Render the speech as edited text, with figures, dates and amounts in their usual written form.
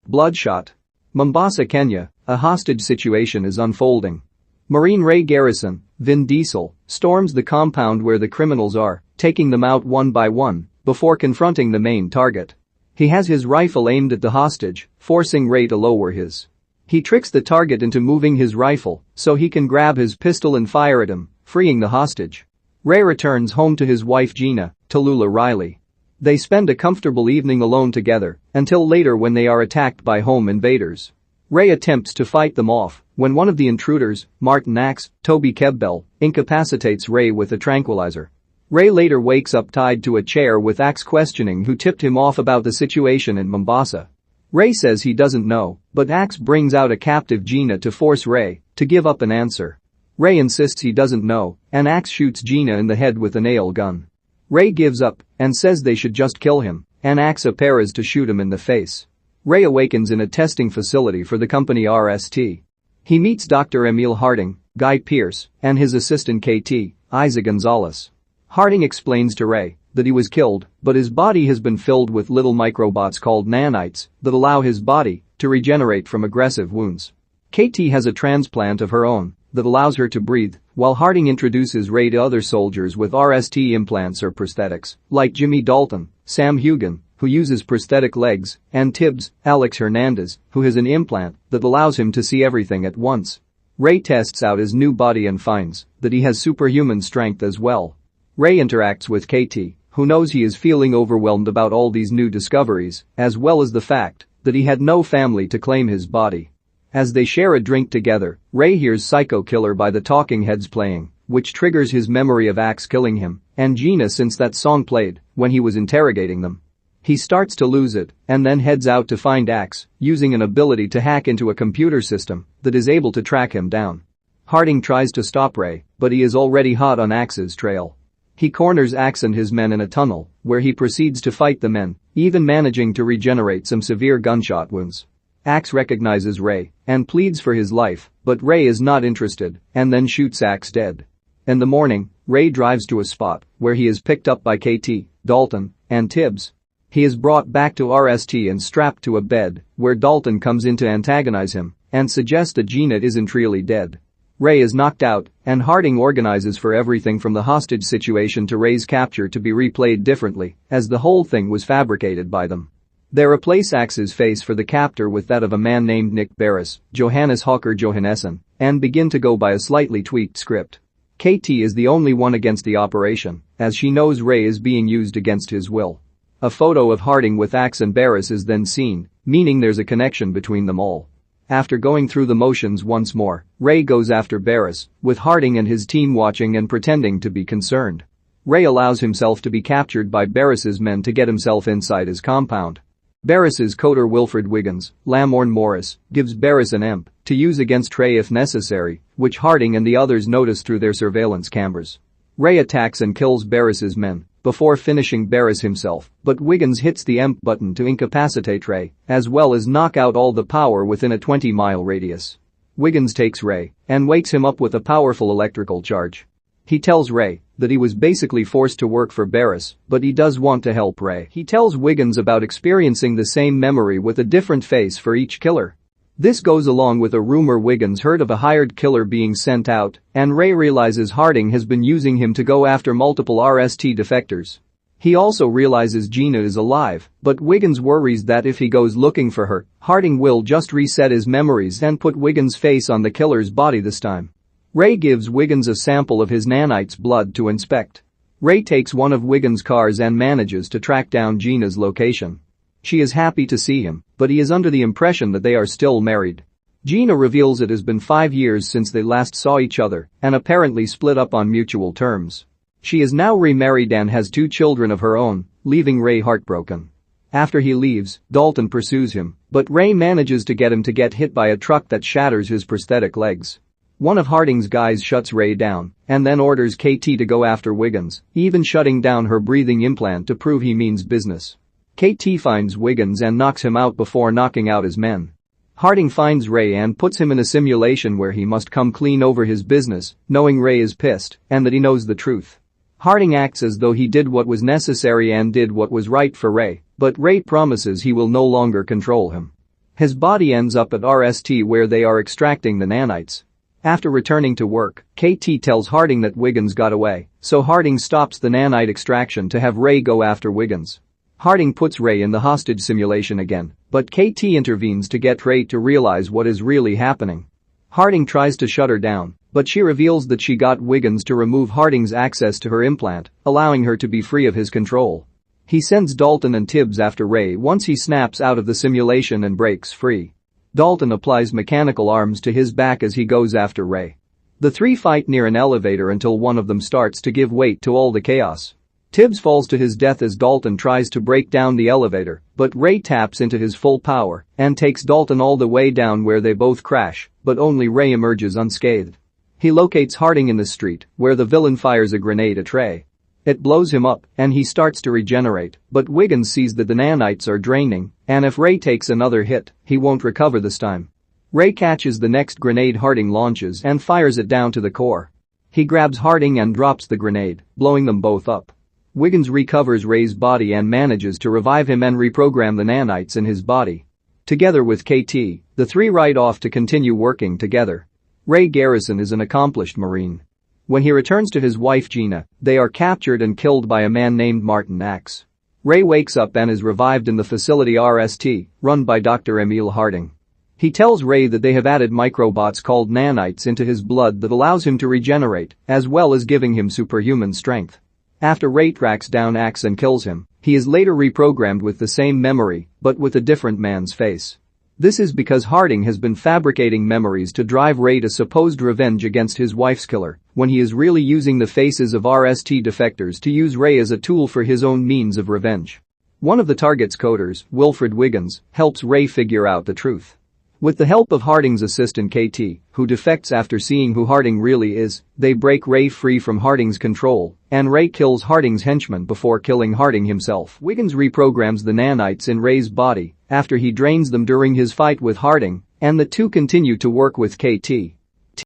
Bloodshot. Mombasa, Kenya, a hostage situation is unfolding. Marine Ray Garrison, Vin Diesel, storms the compound where the criminals are, taking them out one by one before confronting the main target. He has his rifle aimed at the hostage, forcing Ray to lower his. He tricks the target into moving his rifle so he can grab his pistol and fire at him, freeing the hostage. Ray returns home to his wife Gina, Talulah Riley. They spend a comfortable evening alone together until later when they are attacked by home invaders. Ray attempts to fight them off when one of the intruders, Martin Axe, Toby Kebbell, incapacitates Ray with a tranquilizer. Ray later wakes up tied to a chair with Axe questioning who tipped him off about the situation in Mombasa. Ray says he doesn't know, but Axe brings out a captive Gina to force Ray to give up an answer. Ray insists he doesn't know, and Axe shoots Gina in the head with a nail gun. Ray gives up and says they should just kill him and asks Pearce to shoot him in the face. Ray awakens in a testing facility for the company RST. He meets Dr. Emil Harding, Guy Pearce, and his assistant KT, Eiza González. Harding explains to Ray that he was killed, but his body has been filled with little microbots called nanites that allow his body to regenerate from aggressive wounds. KT has a transplant of her own that allows her to breathe, while Harding introduces Ray to other soldiers with RST implants or prosthetics, like Jimmy Dalton, Sam Heughan, who uses prosthetic legs, and Tibbs, Alex Hernandez, who has an implant that allows him to see everything at once. Ray tests out his new body and finds that he has superhuman strength as well. Ray interacts with KT, who knows he is feeling overwhelmed about all these new discoveries, as well as the fact that he had no family to claim his body. As they share a drink together, Ray hears Psycho Killer by the Talking Heads playing, which triggers his memory of Axe killing him and Gina since that song played when he was interrogating them. He starts to lose it and then heads out to find Axe, using an ability to hack into a computer system that is able to track him down. Harding tries to stop Ray, but he is already hot on Axe's trail. He corners Axe and his men in a tunnel, where he proceeds to fight the men, even managing to regenerate some severe gunshot wounds. Axe recognizes Ray and pleads for his life, but Ray is not interested and then shoots Axe dead. In the morning, Ray drives to a spot where he is picked up by KT, Dalton, and Tibbs. He is brought back to RST and strapped to a bed, where Dalton comes in to antagonize him and suggests that Gina isn't really dead. Ray is knocked out, and Harding organizes for everything from the hostage situation to Ray's capture to be replayed differently, as the whole thing was fabricated by them. They replace Axe's face for the captor with that of a man named Nick Barris, Jóhannes Haukur Jóhannesson, and begin to go by a slightly tweaked script. KT is the only one against the operation, as she knows Ray is being used against his will. A photo of Harding with Axe and Barris is then seen, meaning there's a connection between them all. After going through the motions once more, Ray goes after Barris, with Harding and his team watching and pretending to be concerned. Ray allows himself to be captured by Barris's men to get himself inside his compound. Barris's coder Wilfred Wiggins, Lamorne Morris, gives Barris an EMP to use against Ray if necessary, which Harding and the others notice through their surveillance cameras. Ray attacks and kills Barris's men before finishing Barris himself, but Wiggins hits the EMP button to incapacitate Ray, as well as knock out all the power within a 20-mile radius. Wiggins takes Ray and wakes him up with a powerful electrical charge. He tells Ray that he was basically forced to work for Barris, but he does want to help Ray. He tells Wiggins about experiencing the same memory with a different face for each killer. This goes along with a rumor Wiggins heard of a hired killer being sent out, and Ray realizes Harding has been using him to go after multiple RST defectors. He also realizes Gina is alive, but Wiggins worries that if he goes looking for her, Harding will just reset his memories and put Wiggins' face on the killer's body this time. Ray gives Wiggins a sample of his nanite's blood to inspect. Ray takes one of Wiggins' cars and manages to track down Gina's location. She is happy to see him, but he is under the impression that they are still married. Gina reveals it has been 5 years since they last saw each other and apparently split up on mutual terms. She is now remarried and has 2 children of her own, leaving Ray heartbroken. After he leaves, Dalton pursues him, but Ray manages to get hit by a truck that shatters his prosthetic legs. One of Harding's guys shuts Ray down and then orders KT to go after Wiggins, even shutting down her breathing implant to prove he means business. KT finds Wiggins and knocks him out before knocking out his men. Harding finds Ray and puts him in a simulation where he must come clean over his business, knowing Ray is pissed and that he knows the truth. Harding acts as though he did what was necessary and did what was right for Ray, but Ray promises he will no longer control him. His body ends up at RST where they are extracting the nanites. After returning to work, KT tells Harding that Wiggins got away, so Harding stops the nanite extraction to have Ray go after Wiggins. Harding puts Ray in the hostage simulation again, but KT intervenes to get Ray to realize what is really happening. Harding tries to shut her down, but she reveals that she got Wiggins to remove Harding's access to her implant, allowing her to be free of his control. He sends Dalton and Tibbs after Ray once he snaps out of the simulation and breaks free. Dalton applies mechanical arms to his back as he goes after Ray. The three fight near an elevator until one of them starts to give weight to all the chaos. Tibbs falls to his death as Dalton tries to break down the elevator, but Ray taps into his full power and takes Dalton all the way down where they both crash, but only Ray emerges unscathed. He locates Harding in the street, where the villain fires a grenade at Ray. It blows him up and he starts to regenerate, but Wiggins sees that the nanites are draining, and if Ray takes another hit, he won't recover this time. Ray catches the next grenade Harding launches and fires it down to the core. He grabs Harding and drops the grenade, blowing them both up. Wiggins recovers Ray's body and manages to revive him and reprogram the nanites in his body. Together with KT, the three ride off to continue working together. Ray Garrison is an accomplished Marine. When he returns to his wife Gina, they are captured and killed by a man named Martin Axe. Ray wakes up and is revived in the facility RST, run by Dr. Emil Harding. He tells Ray that they have added microbots called nanites into his blood that allows him to regenerate, as well as giving him superhuman strength. After Ray tracks down Axe and kills him, he is later reprogrammed with the same memory, but with a different man's face. This is because Harding has been fabricating memories to drive Ray to supposed revenge against his wife's killer, when he is really using the faces of RST defectors to use Ray as a tool for his own means of revenge. One of the target's coders, Wilfred Wiggins, helps Ray figure out the truth. With the help of Harding's assistant KT, who defects after seeing who Harding really is, they break Ray free from Harding's control, and Ray kills Harding's henchman before killing Harding himself. Wiggins reprograms the nanites in Ray's body after he drains them during his fight with Harding, and the two continue to work with KT.